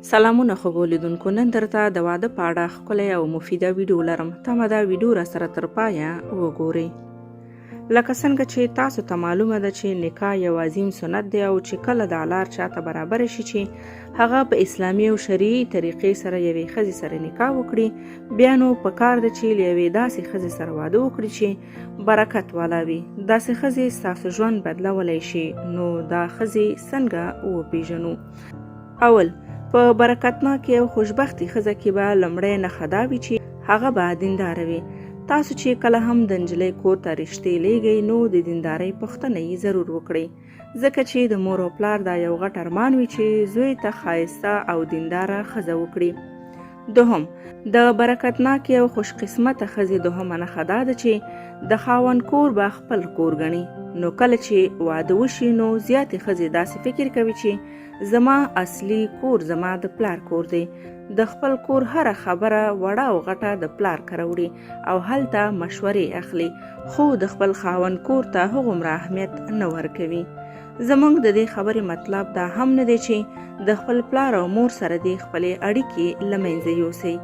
سلامونه خوږو لیدونکو، نن درته د واده په اړه ښکلی او مفیده ویډیو لرم. تمه ده ویډیو را سره تر پایه وګورئ. لکه څنګه چې تاسو ته معلومه ده چې نکاح یو عظیم سنت دی او چې کله دا لار چاته برابر شي چې هغه په اسلامي او شرعي طریقې سره یوې ښځې سره نکاح وکړي، بیا نو پکار ده چې له یوې داسې ښځې سره واده وکړي چې برکت والا وي. داسې ښځې ستاسو ژوند بدلولی شي. نو دا ښځې څنګه وپېژنو؟ اول، په برکتناکې او خوشبختي ښځه کې به لومړی نښه دا وي چې هغه به دینداره وي. تاسو چې کله هم د نجلۍ کور ته رشتې لیږئ نو د دیندارۍ پوښتنه یې ضرور وکړئ، ځکه چې د مور او پلار دا یو غټ ارمان وي چې زوی ته ښایسته او دینداره ښځه وکړي. دوهم، د برکتناکې او خوش قسمته ښځې دوهمه نښه دا ده چې د خاوند کور به خپل کور ګڼي. نو کله چې واده وشي نو زیاتې ښځې داسې فکر کوي چې زما اصلي کور زما د پلار کور دی. د خپل کور هره خبره وړه او غټه د پلار کره وړي او هلته مشورې اخلي، خو د خپل خاوند کور ته هغومره اهمیت نه ورکوي. زموږ د دې خبرې مطلب دا هم نه دی چې د خپل پلار او مور سره د خپلې اړیکې له منځه یوسئ،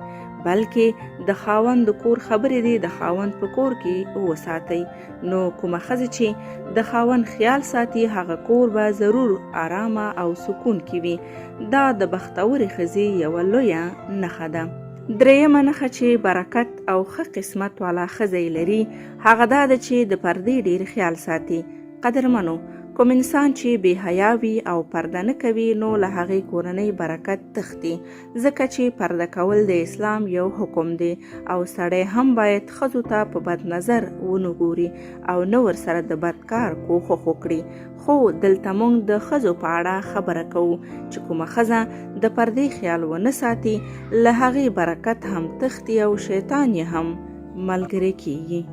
بلکې د خاوند د کور خبرې دې د خاوند په کور کې وساتئ. نو کومه ښځه چې د خاوند خیال ساتي هغه کور به ضرور آرامه او سکون کې وي. دا د بختورې ښځې یوه لویه نښه ده. درېیمه نښه چې برکت او ښه قسمت والا ښځه یې لري هغه دا ده چې د پردې ډېر خیال ساتي. قدرمنو، کوم انسان چې بې حیا وي او پرده نه کوي نو له هغې کورنۍ برکت تښتي، ځکه چې پرده کول د اسلام یو حکم دی او سړی هم باید ښځو ته په بد نظر ونه ګوري او نه ورسره د بد کار کوښښ وکړي. خو دلته موږ د ښځو په اړه خبره کوو چې کومه ښځه د پردې خیال ونه ساتي له هغې برکت هم تښتي او شیطان یې هم ملګری کیږي.